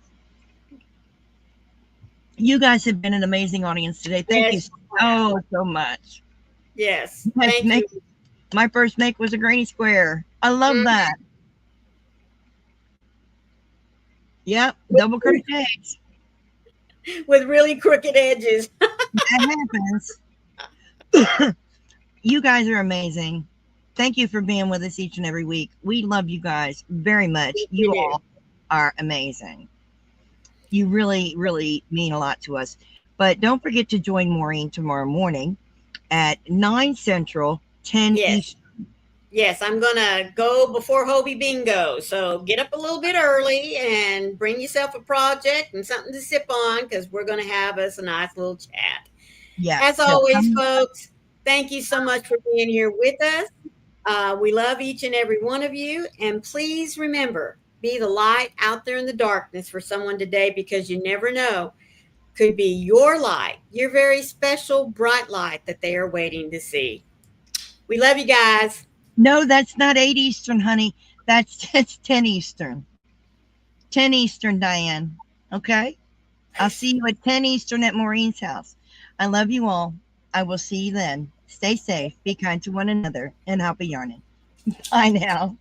You guys have been an amazing audience today. Thank you Yes, you have. so much. Yes. Yes, Thank you. my first make was a Greenie Square. I love Mhm. that. Yep, double crochets. With really crooked edges. That happens. You guys are amazing. Thank you for being with us each and every week. We love you guys very much. Yes, we You do. all are amazing. You really, really mean a lot to us. But don't forget to join Maureen tomorrow morning at 9 Central, 10 Yes. Eastern. Yes, I'm gonna go before Hobie Bingo. So get up a little bit early and bring yourself a project and something to sip on because we're gonna have us a nice little chat. Yes. As So always, come. folks, thank you so much for being here with us. We love each and every one of you, and please remember, be the light out there in the darkness for someone today because you never know. Could be your light, your very special bright light that they are waiting to see. We love you guys. No, that's not 8 Eastern, honey. That's 10 Eastern. 10 Eastern, Diane. Okay? I'll see you at 10 Eastern at Maureen's house. I love you all. I will see you then. Stay safe, be kind to one another, and happy yarning. Bye now.